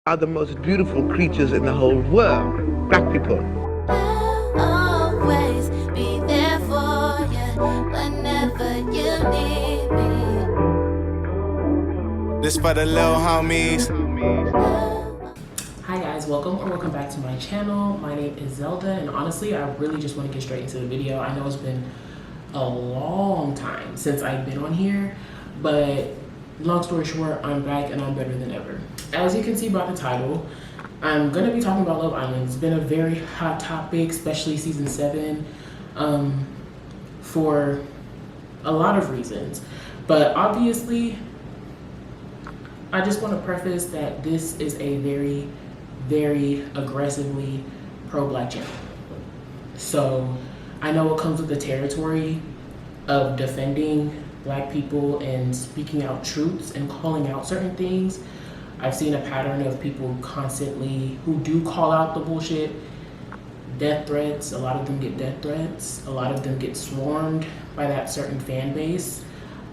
are the most beautiful creatures in the whole world, black people. I'll always be there for you whenever you need me. This for the little homies. Hi guys, welcome back to my channel. My name is Zelda, and honestly I really just want to get straight into the video. I know it's been a long time since I've been on here, but long story short, I'm back and I'm better than ever. As you can see by the title, I'm gonna be talking about Love Island. It's been a very hot topic, especially season 7, for a lot of reasons. But obviously, I just want to preface that this is a very, very aggressively pro-black channel. So I know it comes with the territory of defending black people and speaking out truths and calling out certain things. I've seen a pattern of people constantly who do call out the bullshit. Death threats, a lot of them get death threats. A lot of them get swarmed by that certain fan base.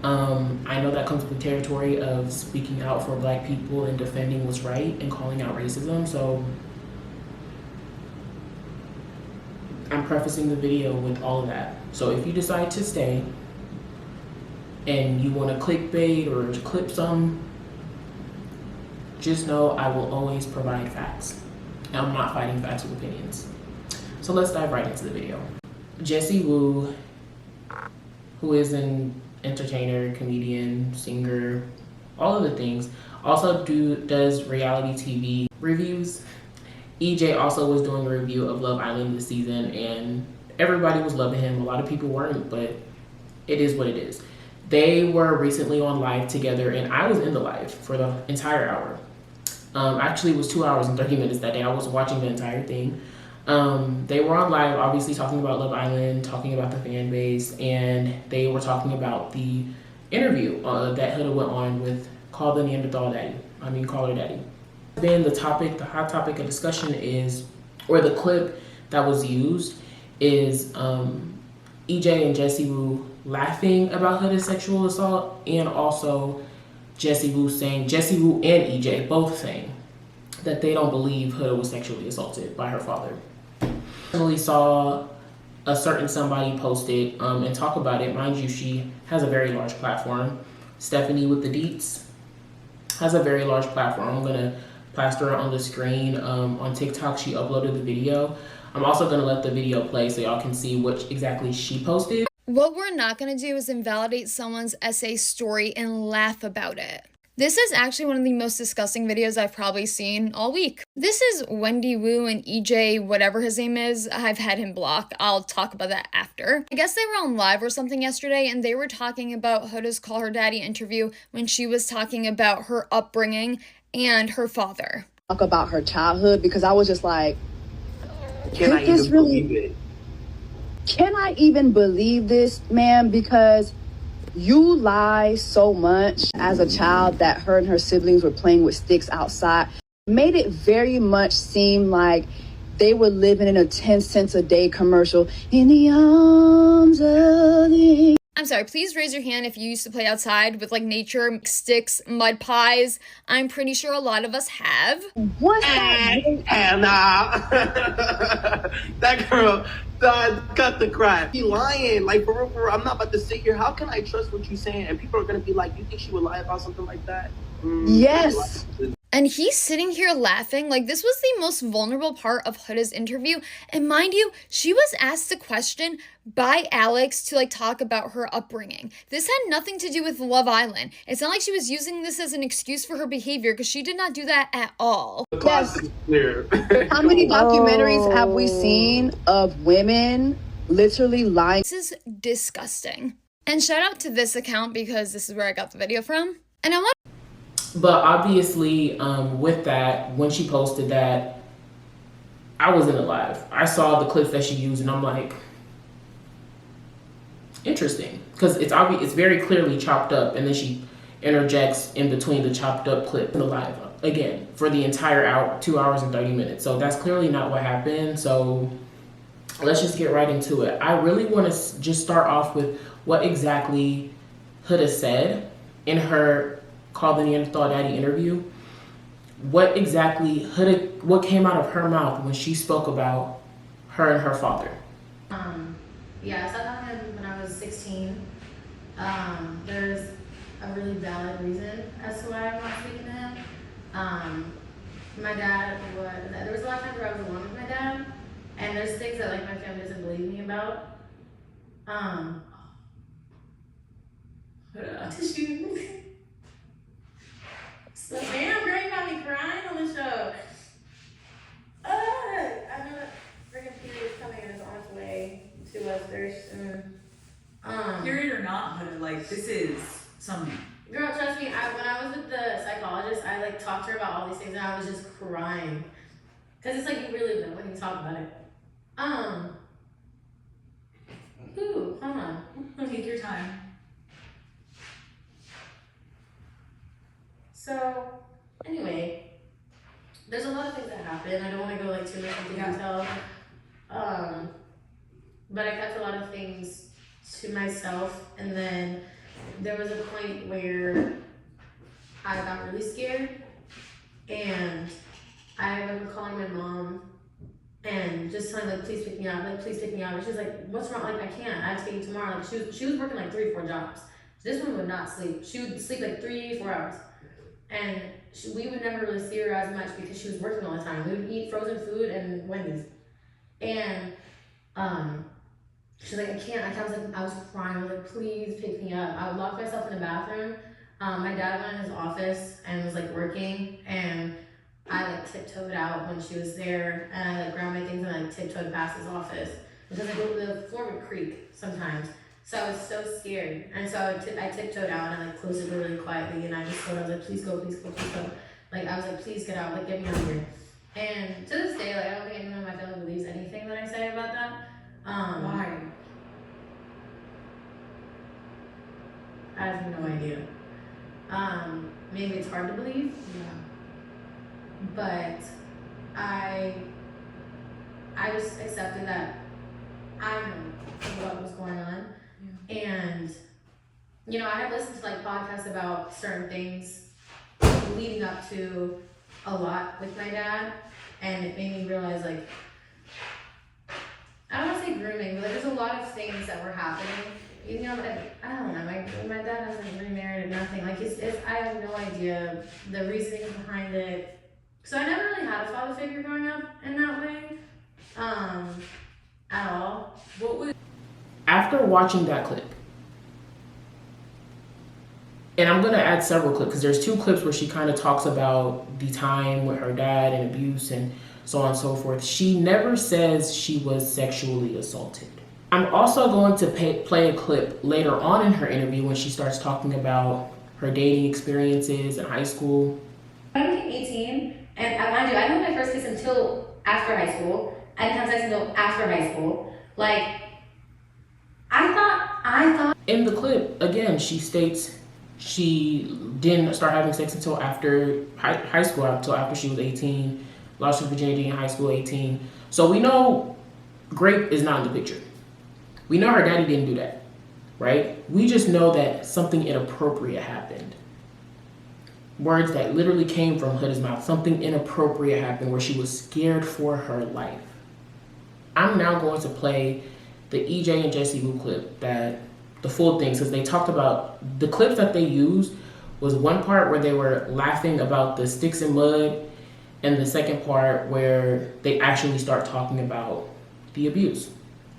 I know that comes with the territory of speaking out for black people and defending what's right and calling out racism. So I'm prefacing the video with all of that. So if you decide to stay and you want to clickbait or clip some, just know I will always provide facts. I'm not fighting facts with opinions. So let's dive right into the video. Jessie Woo, who is an entertainer, comedian, singer, all of the things, also does reality TV reviews. EJ also was doing a review of Love Island this season, and everybody was loving him. A lot of people weren't, but it is what it is. They were recently on live together, and I was in the live for the entire hour. Actually, it was 2 hours and 30 minutes that day. I was watching the entire thing. They were on live, obviously talking about Love Island, talking about the fan base, and they were talking about the interview that Huda went on with Call the Neanderthal Daddy. Call her Daddy. Then the hot topic of discussion is, or the clip that was used is EJ and Jessie Woo laughing about Huda's sexual assault, and also Jessie Woo and EJ both saying that they don't believe Huda was sexually assaulted by her father. I recently saw a certain somebody post it and talk about it. Mind you, she has a very large platform. Stephanie with the deets has a very large platform. I'm gonna plaster her on the screen. On TikTok, she uploaded the video. I'm also gonna let the video play so y'all can see what exactly she posted. What we're not going to do is invalidate someone's essay story and laugh about it. This is actually one of the most disgusting videos I've probably seen all week. This is Wendy Wu and EJ, whatever his name is. I've had him blocked. I'll talk about that after. I guess they were on live or something yesterday, and they were talking about Huda's Call Her Daddy interview when she was talking about her upbringing and her father. Talk about her childhood, because I was just like, Can I even believe it? Can I even believe this, man? Because you lie so much as a child that her and her siblings were playing with sticks outside. Made it very much seem like they were living in a 10 cents a day commercial. In the arms of the... I'm sorry, please raise your hand if you used to play outside with like nature, sticks, mud pies. I'm pretty sure a lot of us have. What's that? That girl cut the crap. She lying, like for real. I'm not about to sit here. How can I trust what you're saying? And people are gonna be like, you think she would lie about something like that? Yes. And he's sitting here laughing. Like, this was the most vulnerable part of Huda's interview. And mind you, she was asked a question by Alex to like talk about her upbringing. This had nothing to do with Love Island. It's not like she was using this as an excuse for her behavior, because she did not do that at all. Yes. Clear. How many documentaries have we seen of women literally lying? This is disgusting. And shout out to this account, because this is where I got the video from. And I want... But obviously, with that, when she posted that, I was in the live. I saw the clips that she used, and I'm like, interesting, because it's very clearly chopped up, and then she interjects in between the chopped up clip in the live again for the entire hour, 2 hours and 30 minutes. So that's clearly not what happened. So let's just get right into it. I really want to just start off with what exactly Huda said in her Call the Neanderthal Daddy interview. what exactly Huda, what came out of her mouth when she spoke about her and her father. Yeah, I stopped talking to him when I was 16. There's a really valid reason as to why I'm not speaking to him. My dad there was a lot of times where I was alone with my dad, and there's things that like my family doesn't believe me about. Tissue. So damn, girl, you got me crying on the show. I know that freaking period is coming and it's on its way to us very soon. Period or not, Huda, like this is some. Girl, trust me, when I was with the psychologist, I like talked to her about all these things and I was just crying. Cause it's like you really know when you talk about it. Ooh, hold on. Take your time. So, anyway, there's a lot of things that happen. I don't want to go like too much into detail. But I kept a lot of things to myself, and then there was a point where I got really scared, and I remember calling my mom and just telling like, please pick me up, like please pick me up. And she's like, what's wrong? Like I can't. I have to get you tomorrow. Like she was working like 3 or 4 jobs. This woman would not sleep. She would sleep like 3-4 hours. And we would never really see her as much because she was working all the time. We would eat frozen food and Wendy's. And she's like, I can't. I was crying. I was like, please pick me up. I would lock myself in the bathroom. My dad went in his office and was like working, and I like tiptoed out when she was there, and I like grabbed my things and I like tiptoed past his office because the floor would creak sometimes. So I was so scared, and so I tiptoed out and I like closed it really quietly, and I just told her, I was like, please go, please go, please go. Like I was like, please get out, like get me out of here. And to this day, like I don't think anyone in my family believes anything that I say about that. Why? I have no idea. Maybe it's hard to believe. Yeah. But I just accepted that I know what was going on. Yeah. And, you know, I had listened to like podcasts about certain things leading up to a lot with my dad, and it made me realize like, I don't want to say grooming, but like, there's a lot of things that were happening. You know, I don't know, my dad hasn't remarried or nothing. Like, I have no idea the reasoning behind it. So I never really had a father figure growing up in that way, at all. After watching that clip, and I'm gonna add several clips because there's 2 clips where she kind of talks about the time with her dad and abuse and so on and so forth. She never says she was sexually assaulted. I'm also going to play a clip later on in her interview when she starts talking about her dating experiences in high school. I became 18, and mind you, I didn't have my first kiss until after high school. I didn't have sex until after high school. Like, I thought. In the clip, again, she states she didn't start having sex until after high school, until after she was 18, lost her virginity in high school, 18. So we know grape is not in the picture. We know her daddy didn't do that, right? We just know that something inappropriate happened. Words that literally came from Huda's mouth. Something inappropriate happened where she was scared for her life. I'm now going to play the EJ and Jessie Woo clip, that the full thing, because they talked about the clips that they used was one part where they were laughing about the sticks and mud, and the second part where they actually start talking about the abuse.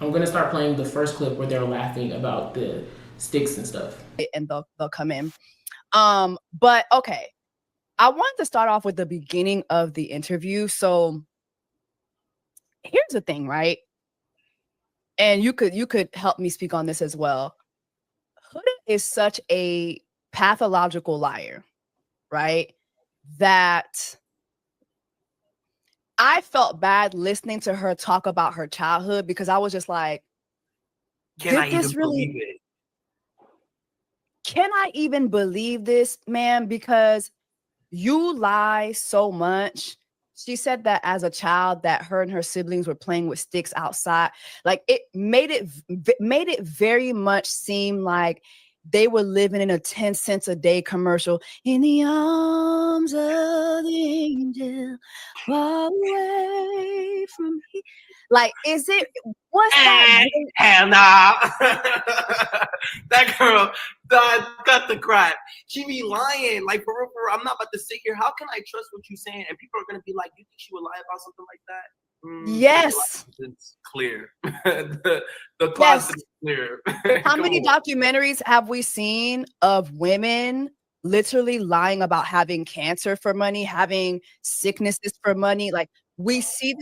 I'm gonna start playing the first clip where they're laughing about the sticks and stuff. And they'll come in. But okay, I wanted to start off with the beginning of the interview. So here's the thing, right? And you could help me speak on this as well. Huda is such a pathological liar, right? That I felt bad listening to her talk about her childhood because I was just like, can I even believe this, man? Because you lie so much. She said that as a child that her and her siblings were playing with sticks outside. Like it made it very much seem like they were living in a 10 cents a day commercial. In the arms of the angel, far away from here. Like, is it, what's that? Hell nah. That girl got the crap. She be lying. Like, for real, I'm not about to sit here. How can I trust what you're saying? And people are going to be like, you think she would lie about something like that? Yes. It's clear. the closet is clear. How many documentaries have we seen of women literally lying about having cancer for money, having sicknesses for money? Like, we see.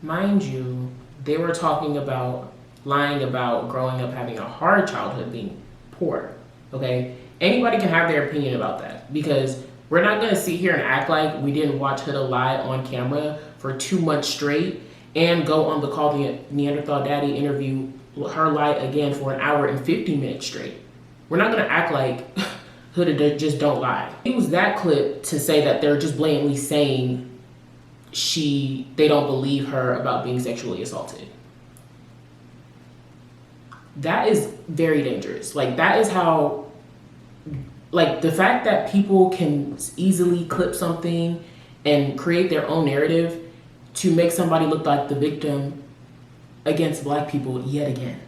Mind you, they were talking about lying about growing up having a hard childhood, being poor. Okay? Anybody can have their opinion about that, because we're not going to sit here and act like we didn't watch Huda lie on camera for 2 months straight and go on the Call the Neanderthal Daddy interview, her lie again for 1 hour and 50 minutes straight. We're not going to act like Huda just don't lie. Use that clip to say that they're just blatantly saying they don't believe her about being sexually assaulted. That is very dangerous. Like, that is how, like, the fact that people can easily clip something and create their own narrative to make somebody look like the victim against Black people yet again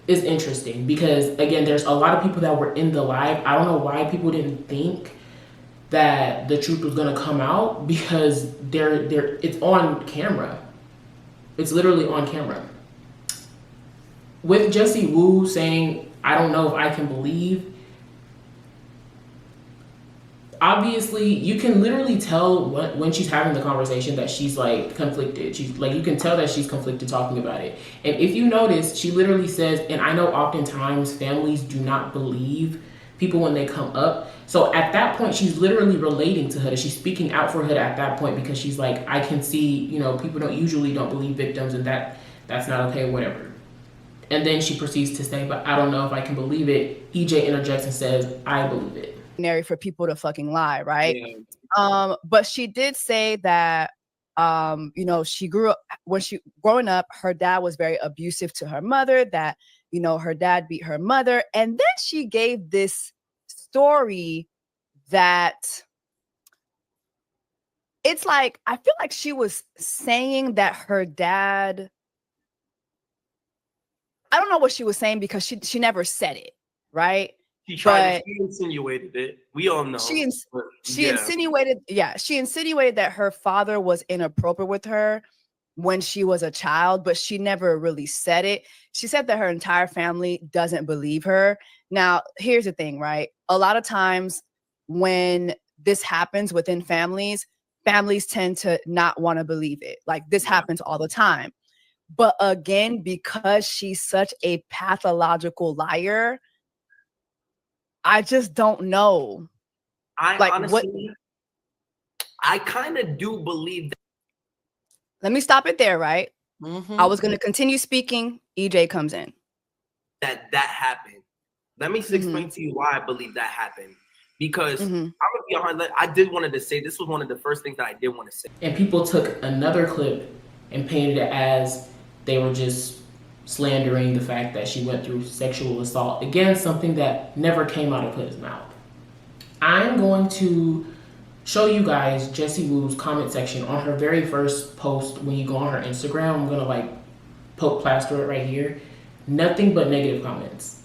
is interesting, because again, there's a lot of people that were in the live. I don't know why people didn't think that the truth was gonna come out, because it's on camera. It's literally on camera. With Jessie Woo saying, I don't know if I can believe, obviously you can literally tell when she's having the conversation that she's like conflicted. She's like, you can tell that she's conflicted talking about it. And if you notice, she literally says, and I know oftentimes families do not believe people when they come up. So at that point, she's literally relating to Huda. She's speaking out for Huda at that point, because she's like, I can see, you know, people don't believe victims, and that's not okay, whatever. And then she proceeds to say, but I don't know if I can believe it. EJ interjects and says, I believe it. For people to fucking lie, right? Yeah. But she did say that, you know, growing up, her dad was very abusive to her mother, that, you know, her dad beat her mother. And then she gave this story that it's like, I feel like she was saying that her dad, I don't know what she was saying, because she never said it, right? She insinuated it. We all know. She insinuated that her father was inappropriate with her when she was a child, but she never really said it. She said that her entire family doesn't believe her. Now, here's the thing, right? A lot of times when this happens within families tend to not want to believe it. Like, this happens all the time. But again, because she's such a pathological liar, I just don't know. Honestly, I kind of do believe that. Let me stop it there, right? I was going to continue speaking. EJ comes in. That happened. Let me explain to you why I believe that happened. Because I'm going to be honest, I did wanted to say, this was one of the first things that I did want to say. And people took another clip and painted it as they were just slandering the fact that she went through sexual assault. Again, something that never came out of Huda's mouth. I'm going to show you guys Jessie Woo's comment section on her very first post. When you go on her Instagram, I'm gonna like poke plaster it right here. Nothing but negative comments.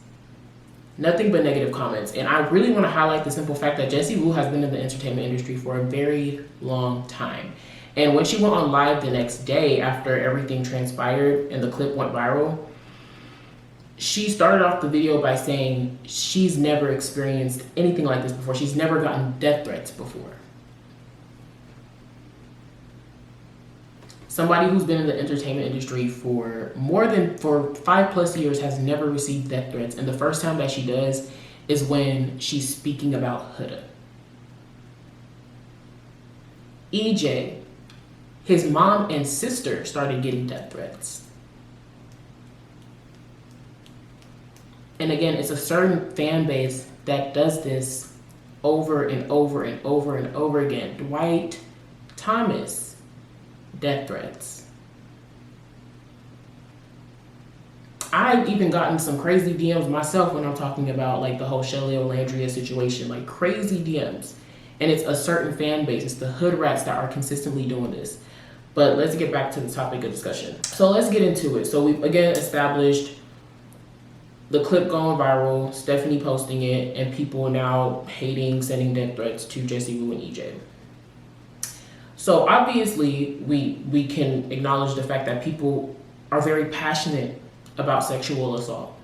Nothing but negative comments. And I really want to highlight the simple fact that Jessie Woo has been in the entertainment industry for a very long time. And when she went on live the next day after everything transpired and the clip went viral, she started off the video by saying she's never experienced anything like this before. She's never gotten death threats before. Somebody who's been in the entertainment industry for 5+ years has never received death threats. And the first time that she does is when she's speaking about Huda. EJ, his mom and sister started getting death threats. And again, it's a certain fan base that does this over and over and over and over again. Dwight Thomas, death threats. I've even gotten some crazy DMs myself when I'm talking about like the whole Shelly Olandria situation, like crazy DMs. And it's a certain fan base, it's the hood rats that are consistently doing this. But let's get back to the topic of discussion. So let's get into it. So we've again established the clip going viral, Stephanie posting it, and people now hating, sending death threats to Jessie Woo and EJ. So obviously we can acknowledge the fact that people are very passionate about sexual assault.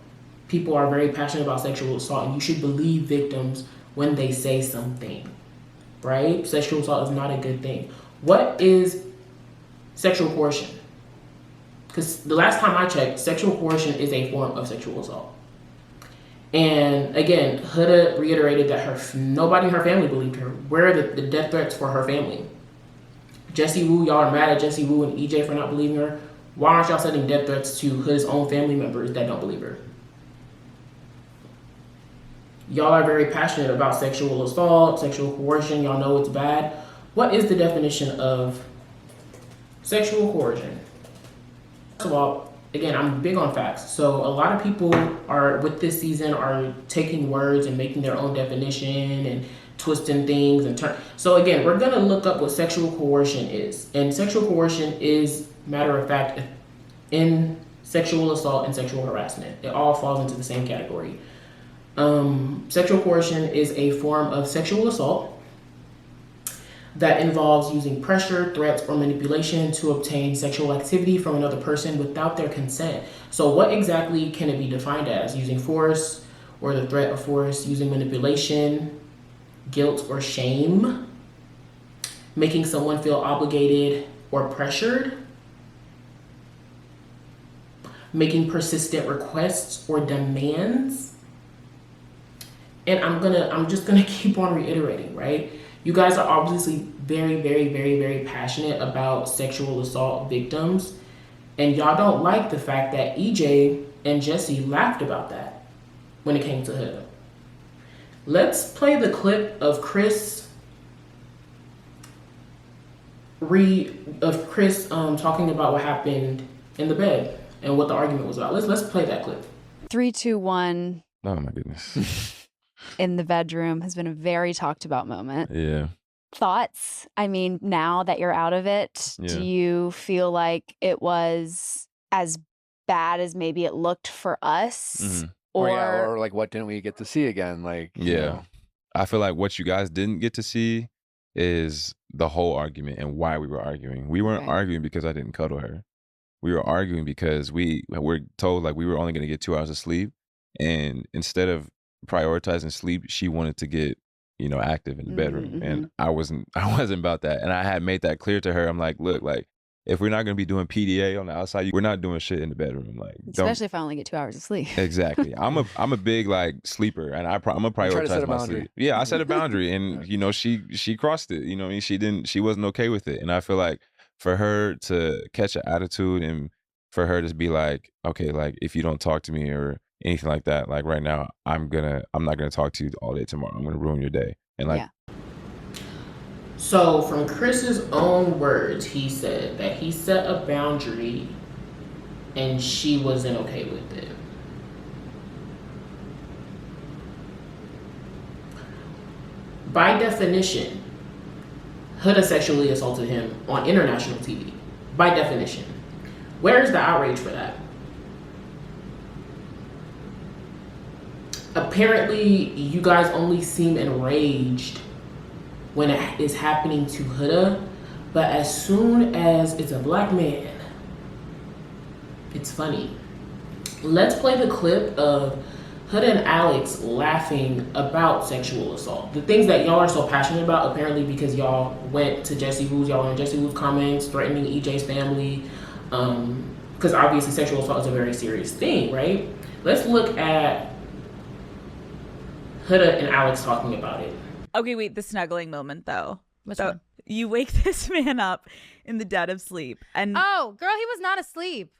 People are very passionate about sexual assault, and you should believe victims when they say something, right? Sexual assault is not a good thing. What is sexual coercion? Because the last time I checked, sexual coercion is a form of sexual assault. And again, Huda reiterated that nobody in her family believed her. Where are the death threats for her family? Jessie Woo, y'all are mad at Jessie Woo and EJ for not believing her. Why aren't y'all sending death threats to Huda's own family members that don't believe her? Y'all are very passionate about sexual assault, sexual coercion. Y'all know it's bad. What is the definition of sexual coercion? First of all, again, I'm big on facts. So a lot of people are, with this season, are taking words and making their own definition and twisting things and so again, we're gonna look up what sexual coercion is. And sexual coercion is, matter of fact, in sexual assault and sexual harassment. It all falls into the same category. Sexual coercion is a form of sexual assault that involves using pressure, threats, or manipulation to obtain sexual activity from another person without their consent. So what exactly can it be defined as? Using force or the threat of force, using manipulation, guilt or shame, making someone feel obligated or pressured, making persistent requests or demands. And I'm just gonna keep on reiterating, right? You guys are obviously very, very, very, very passionate about sexual assault victims, and y'all don't like the fact that EJ and Jessie laughed about that when it came to Huda. Let's play the clip of Chris talking about what happened in the bed and what the argument was about. Let's play that clip. 3, 2, 1. Oh my goodness. In the bedroom has been a very talked about moment. Yeah. Thoughts? I mean, now that you're out of it, do you feel like it was as bad as maybe it looked for us? Mm-hmm. Or like, what didn't we get to see again? Like, yeah. You know. I feel like what you guys didn't get to see is the whole argument and why we were arguing. We weren't arguing because I didn't cuddle her. We were arguing because we were told like we were only going to get 2 hours of sleep. And instead of prioritizing sleep, she wanted to get, active in the bedroom. Mm-hmm. And I wasn't about that. And I had made that clear to her. I'm like, look, like, if we're not going to be doing PDA on the outside, we're not doing shit in the bedroom. Like, especially if I only get 2 hours of sleep. Exactly. I'm a big like sleeper, and I'm gonna prioritize my sleep. Yeah, I set a boundary, and she crossed it. I mean, she wasn't okay with it, and I feel like for her to catch an attitude and for her to be like, okay, like if you don't talk to me or anything like that, like right now, I'm not gonna talk to you all day tomorrow. I'm gonna ruin your day, and like. Yeah. So from Chris's own words, he said that he set a boundary and she wasn't okay with it. By definition, Huda sexually assaulted him on international TV. By definition. Where's the outrage for that? Apparently, you guys only seem enraged when it is happening to Huda, but as soon as it's a black man, it's funny. Let's play the clip of Huda and Alex laughing about sexual assault. The things that y'all are so passionate about, apparently because y'all went to y'all were in Jessie Woo's comments, threatening EJ's family, because obviously sexual assault is a very serious thing, right? Let's look at Huda and Alex talking about it. Okay, wait, the snuggling moment though. Which so one? You wake this man up in the dead of sleep. And oh, girl, he was not asleep.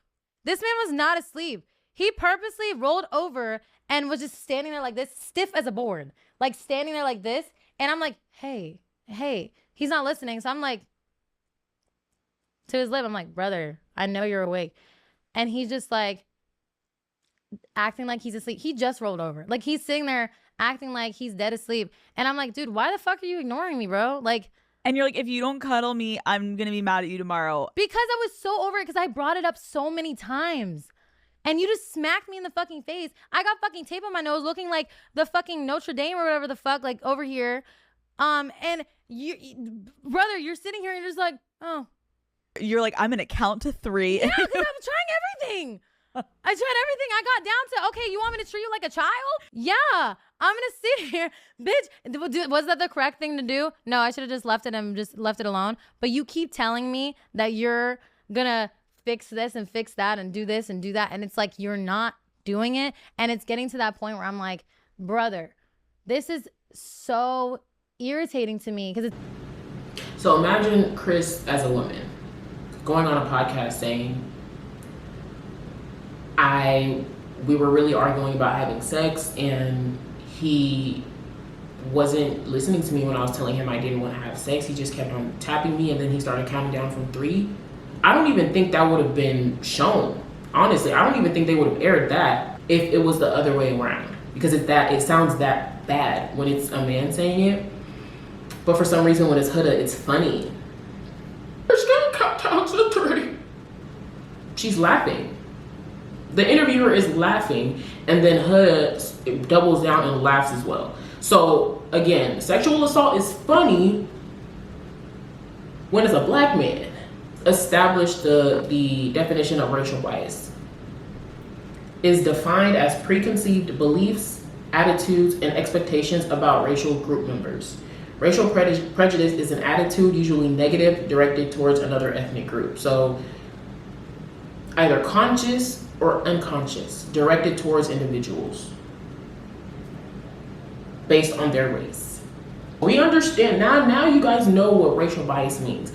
This man was not asleep. He purposely rolled over and was just standing there like this, stiff as a board. Like standing there like this. And I'm like, hey. He's not listening. So I'm like, to his lip, I'm like, brother, I know you're awake. And he's just like, acting like he's asleep. He just rolled over. Like, he's sitting there acting like he's dead asleep. And I'm like, dude, why the fuck are you ignoring me, bro? Like, and you're like, if you don't cuddle me, I'm going to be mad at you tomorrow. Because I was so over it because I brought it up so many times. And you just smacked me in the fucking face. I got fucking tape on my nose looking like the fucking Notre Dame or whatever the fuck, like over here. And you, brother, you're sitting here and you're just like, oh. You're like, I'm going to count to 3. Yeah, because I'm trying everything. I tried everything. I got down to, okay, you want me to treat you like a child? Yeah, I'm going to sit here. Bitch, was that the correct thing to do? No, I should have just left it and just left it alone. But you keep telling me that you're going to fix this and fix that and do this and do that. And it's like, you're not doing it. And it's getting to that point where I'm like, brother, this is so irritating to me. So imagine Chris as a woman going on a podcast saying, we were really arguing about having sex and he wasn't listening to me when I was telling him I didn't want to have sex. He just kept on tapping me and then he started counting down from 3. I don't even think that would have been shown. Honestly, I don't even think they would have aired that if it was the other way around. Because it sounds that bad when it's a man saying it. But for some reason when it's Huda, it's funny. It's gonna count down to 3. She's laughing. The interviewer is laughing, and then Huda doubles down and laughs as well. So again, sexual assault is funny when it's a black man. Establish the definition of racial bias. Is defined as preconceived beliefs, attitudes, and expectations about racial group members. Racial prejudice is an attitude, usually negative, directed towards another ethnic group. So either conscious or unconscious, directed towards individuals based on their race. We understand now you guys know what racial bias means.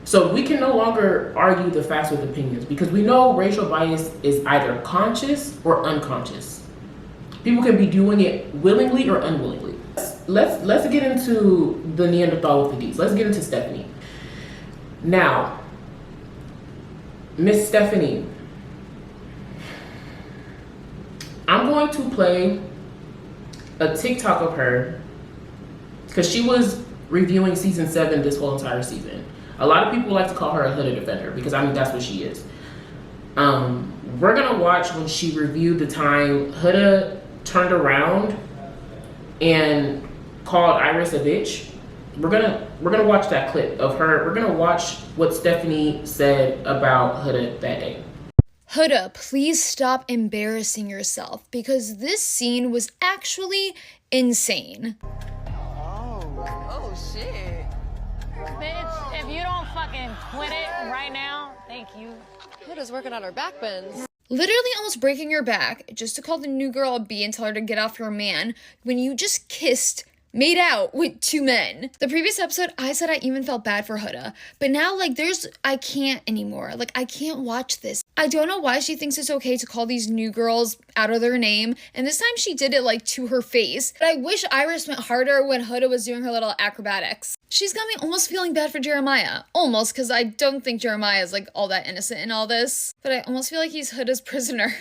So we can no longer argue the facts with opinions because we know racial bias is either conscious or unconscious. People can be doing it willingly or unwillingly. Let's get into the Neanderthal with the D's. Let's get into Stephanie. Now, Miss Stephanie, I'm going to play a TikTok of her because she was reviewing season 7 this whole entire season. A lot of people like to call her a Huda defender because I mean that's what she is. We're gonna watch when she reviewed the time Huda turned around and called Iris a bitch. We're gonna watch that clip of her. We're gonna watch what Stephanie said about Huda that day. Huda, please stop embarrassing yourself because this scene was actually insane. Oh shit. Bitch, if you don't fucking quit it right now, thank you. Huda's working on her back bends. Literally almost breaking your back just to call the new girl a B and tell her to get off your man when you just made out with 2 men. The previous episode, I said I even felt bad for Huda, but now I can't anymore. Like, I can't watch this. I don't know why she thinks it's okay to call these new girls out of their name, and this time she did it to her face. But I wish Iris went harder when Huda was doing her little acrobatics. She's got me almost feeling bad for Jeremiah. Almost, because I don't think Jeremiah is all that innocent in all this, but I almost feel like he's Huda's prisoner.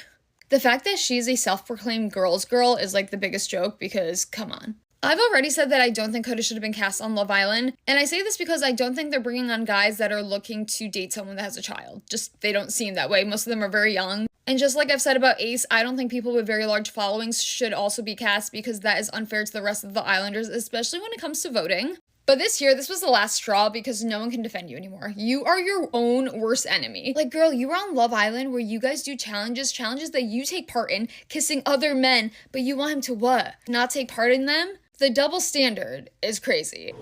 The fact that she's a self-proclaimed girl's girl is the biggest joke because, come on. I've already said that I don't think Huda should have been cast on Love Island, and I say this because I don't think they're bringing on guys that are looking to date someone that has a child. Just, they don't seem that way. Most of them are very young. And just like I've said about Ace, I don't think people with very large followings should also be cast because that is unfair to the rest of the Islanders, especially when it comes to voting. But this was the last straw because no one can defend you anymore. You are your own worst enemy. Girl, you were on Love Island where you guys do challenges that you take part in, kissing other men, but you want him to what? Not take part in them? The double standard is crazy.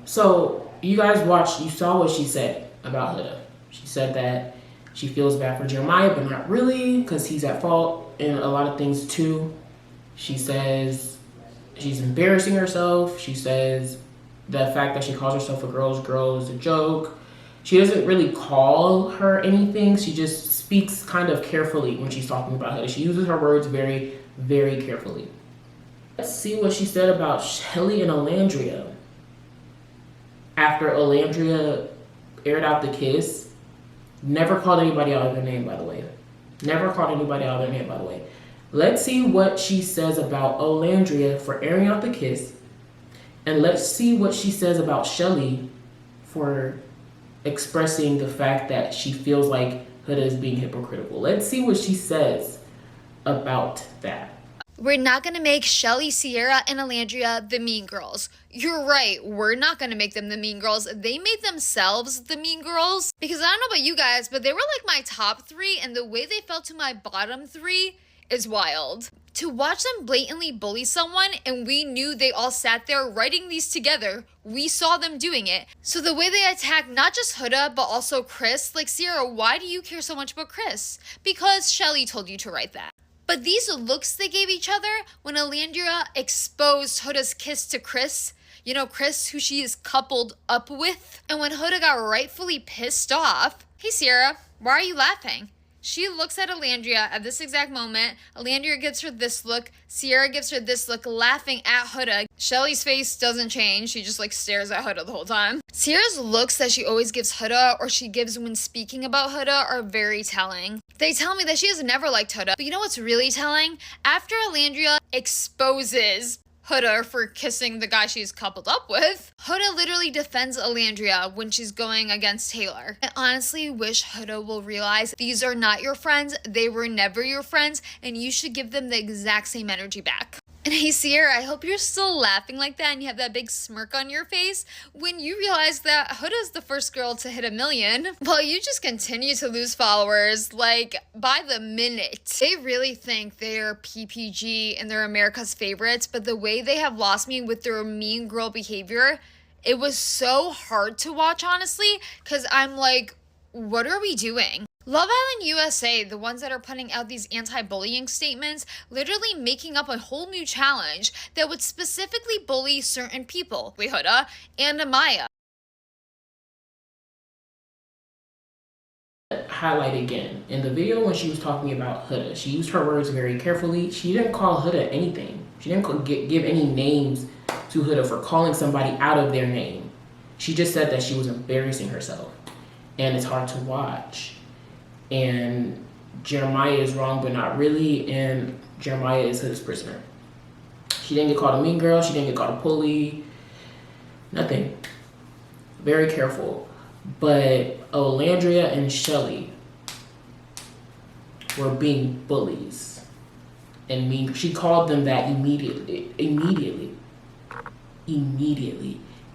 So you guys you saw what she said about Huda. She said that she feels bad for Jeremiah, but not really, because he's at fault in a lot of things too. She says she's embarrassing herself. She says the fact that she calls herself a girl's girl is a joke. She doesn't really call her anything. She just speaks kind of carefully when she's talking about Huda. She uses her words very, very carefully. Let's see what she said about Shelly and Alandria. After Alandria aired out the kiss, never called anybody out of their name, by the way. Never called anybody out of their name, by the way. Let's see what she says about Olandria for airing out the kiss. And let's see what she says about Shelly for expressing the fact that she feels like Huda is being hypocritical. Let's see what she says about that. We're not going to make Shelly, Sierra, and Alandria the mean girls. You're right, we're not going to make them the mean girls. They made themselves the mean girls. Because I don't know about you guys, but they were like my top 3, and the way they felt to my bottom 3 is wild. To watch them blatantly bully someone, and we knew they all sat there writing these together, we saw them doing it. So the way they attacked not just Huda, but also Chris, like, Sierra, why do you care so much about Chris? Because Shelly told you to write that. But these looks they gave each other when Alandria exposed Huda's kiss to Chris, you know, Chris, who she is coupled up with, and when Huda got rightfully pissed off, hey Sierra, why are you laughing? She looks at Alandria at this exact moment. Alandria gives her this look. Sierra gives her this look, laughing at Huda. Shelly's face doesn't change. She just like stares at Huda the whole time. Sierra's looks that she always gives Huda, or she gives when speaking about Huda, are very telling. They tell me that she has never liked Huda. But you know what's really telling? After Alandria exposes Huda for kissing the guy she's coupled up with, Huda literally defends Alandria when she's going against Taylor. I honestly wish Huda will realize these are not your friends, they were never your friends, and you should give them the exact same energy back. And hey Sierra, I hope you're still laughing like that and you have that big smirk on your face when you realize that Huda's the first girl to hit 1 million, while you just continue to lose followers, like, by the minute. They really think they're PPG and they're America's favorites, but the way they have lost me with their mean girl behavior, it was so hard to watch, honestly, because I'm like, what are we doing? Love Island USA, the ones that are putting out these anti-bullying statements, literally making up a whole new challenge that would specifically bully certain people, Huda and Amaya. Highlight again. In the video when she was talking about Huda, she used her words very carefully. She didn't call Huda anything. She didn't give any names to Huda for calling somebody out of their name. She just said that she was embarrassing herself. And it's hard to watch. And Jeremiah is wrong, but not really, and Jeremiah is his prisoner. She didn't get called a mean girl, she didn't get called a bully, nothing. Very careful. But Olandria and Shelly were being bullies. And mean. She called them that immediately.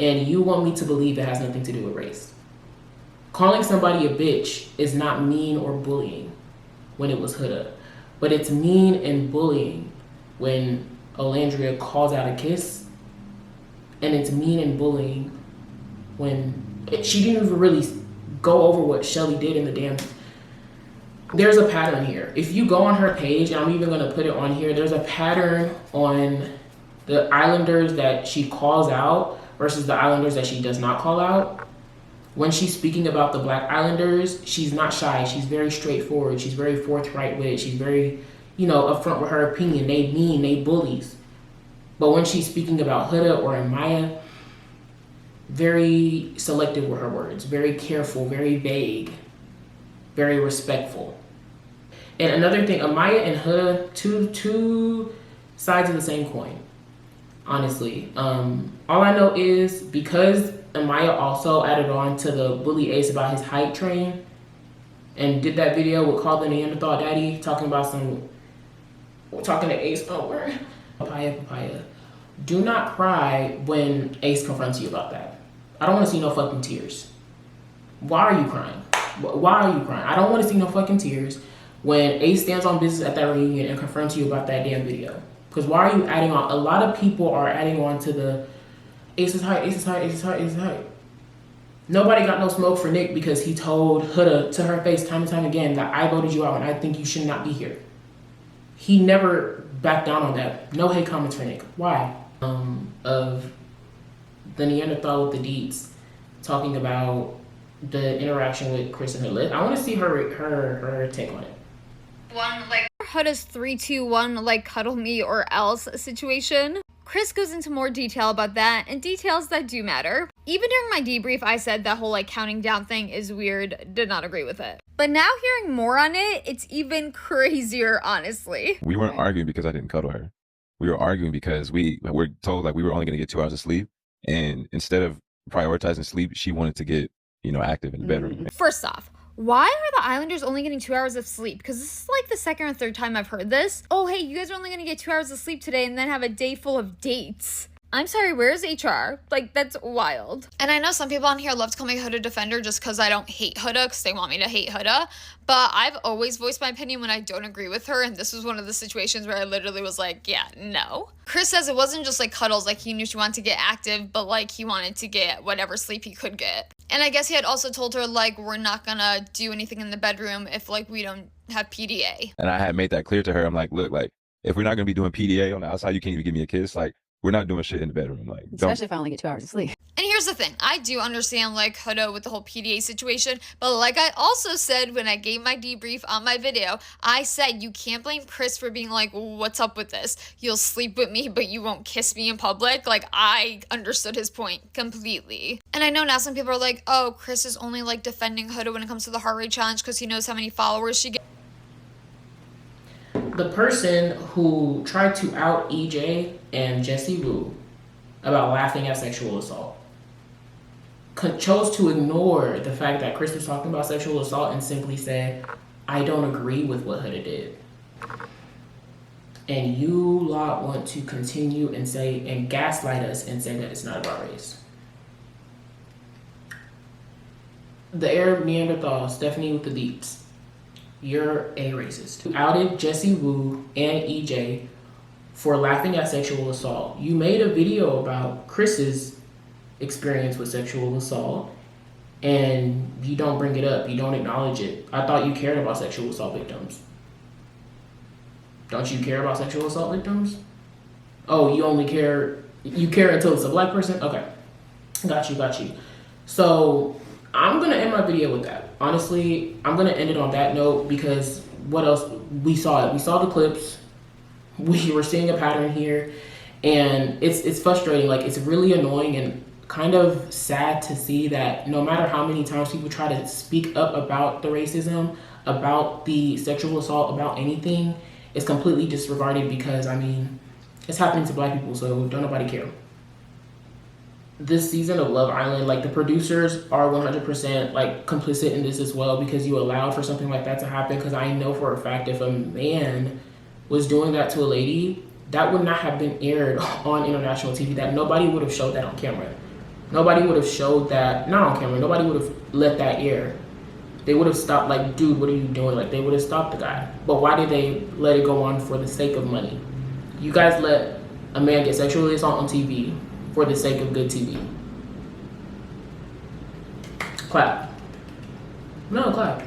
And you want me to believe it has nothing to do with race. Calling somebody a bitch is not mean or bullying when it was Huda, but it's mean and bullying when Olandria calls out a kiss, and it's mean and bullying when she didn't even really go over what Shelly did in the damn. There's a pattern here. If you go on her page, and I'm even gonna put it on here, there's a pattern on the Islanders that she calls out versus the Islanders that she does not call out. When she's speaking about the Black Islanders, she's not shy. She's very straightforward. She's very forthright with it. She's very, upfront with her opinion. They mean, they bullies. But when she's speaking about Huda or Amaya, very selective with her words, very careful, very vague, very respectful. And another thing, Amaya and Huda, two sides of the same coin, honestly. All I know is because Amaya also added on to the bully Ace about his height train and did that video with Call the Neanderthal Daddy talking to Ace. Oh, where? Papaya. Do not cry when Ace confronts you about that. I don't want to see no fucking tears. Why are you crying? I don't want to see no fucking tears when Ace stands on business at that reunion and confronts you about that damn video. Because why are you adding on? A lot of people are adding on to the Ace is height. Nobody got no smoke for Nick because he told Huda to her face time and time again that I voted you out and I think you should not be here. He never backed down on that. No hate comments for Nick. Why? Of the Neanderthal with the deets talking about the interaction with Chris and Huda. I want to see her take on it. One Huda's 3-2-1 like cuddle me or else situation. Chris goes into more detail about that, and details that do matter. Even during my debrief, I said that whole like counting down thing is weird, did not agree with it. But now hearing more on it, it's even crazier, honestly. We weren't arguing because I didn't cuddle her. We were arguing because we were told like we were only going to get 2 hours of sleep. And instead of prioritizing sleep, she wanted to get, you know, active in the bedroom. First off, why are the Islanders only getting 2 hours of sleep? Because this is like the second or third time I've heard this. Oh, hey, you guys are only gonna get 2 hours of sleep today and then have a day full of dates. I'm sorry, where's HR? Like, that's wild. And I know some people on here love to call me Huda defender just because I don't hate Huda because they want me to hate Huda. But I've always voiced my opinion when I don't agree with her. And this was one of the situations where I literally was like, yeah, no. Chris says it wasn't just like cuddles, like he knew she wanted to get active, but like he wanted to get whatever sleep he could get. And I guess he had also told her like, we're not gonna do anything in the bedroom if like we don't have PDA. And I had made that clear to her. I'm like, look, like if we're not gonna be doing PDA on the outside, you can't even give me a kiss. Like, we're not doing shit in the bedroom. Like, especially if I only get 2 hours of sleep. And here's the thing. I do understand, like, Huda with the whole PDA situation. But like I also said when I gave my debrief on my video, I said you can't blame Chris for being like, what's up with this? You'll sleep with me, but you won't kiss me in public. Like, I understood his point completely. And I know now some people are like, oh, Chris is only, like, defending Huda when it comes to the heart rate challenge because he knows how many followers she gets. The person who tried to out EJ and Jessie Woo about laughing at sexual assault chose to ignore the fact that Chris was talking about sexual assault and simply said, I don't agree with what Huda did. And you lot want to continue and say and gaslight us and say that it's not about race. The Arab Neanderthal, Stephanie with the deeps. You're a racist. You outed Jessie Woo and EJ for laughing at sexual assault. You made a video about Chris's experience with sexual assault and you don't bring it up. You don't acknowledge it. I thought you cared about sexual assault victims. Don't you care about sexual assault victims? Oh, you only care, you care until it's a black person? Okay, got you. So I'm gonna end my video with that. Honestly, I'm gonna end it on that note because what else? We saw it. We saw the clips. We were seeing a pattern here, and it's frustrating. Like, it's really annoying and kind of sad to see that no matter how many times people try to speak up about the racism, about the sexual assault, about anything, it's completely disregarded because, I mean, it's happening to black people, so don't nobody care. This season of Love Island, like, the producers are 100% like complicit in this as well because you allowed for something like that to happen. Because I know for a fact if a man was doing that to a lady, that would not have been aired on international TV. That nobody would have showed that on camera. Nobody would have showed that, not on camera, nobody would have let that air. They would have stopped, like, dude, what are you doing? Like, they would have stopped the guy. But why did they let it go on for the sake of money? You guys let a man get sexually assaulted on TV for the sake of good TV. Clap. No, clap.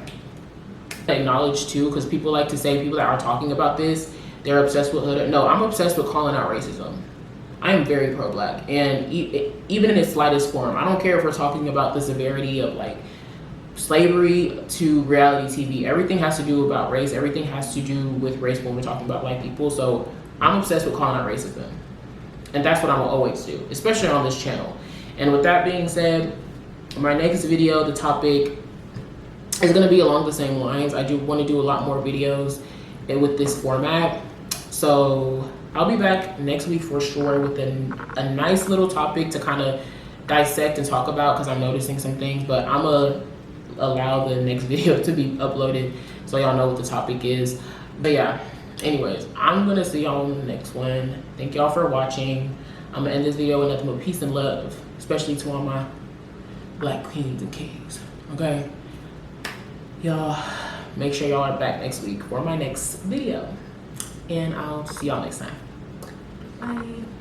Acknowledge too, because people like to say, people that are talking about this, they're obsessed with Huda. No, I'm obsessed with calling out racism. I am very pro-black, and even in its slightest form. I don't care if we're talking about the severity of like slavery to reality TV. Everything has to do about race. Everything has to do with race when we're talking about black people. So I'm obsessed with calling out racism. And that's what I'm gonna always do, especially on this channel. And with that being said, my next video, the topic is gonna be along the same lines. I do wanna do a lot more videos with this format. So I'll be back next week for sure with a nice little topic to kind of dissect and talk about because I'm noticing some things, but I'm gonna allow the next video to be uploaded so y'all know what the topic is. But yeah, anyways, I'm gonna see y'all in the next one. Thank y'all for watching. I'm gonna end this video with nothing but peace and love, especially to all my black queens and kings, okay? Y'all, make sure y'all are back next week for my next video. And I'll see y'all next time. Bye.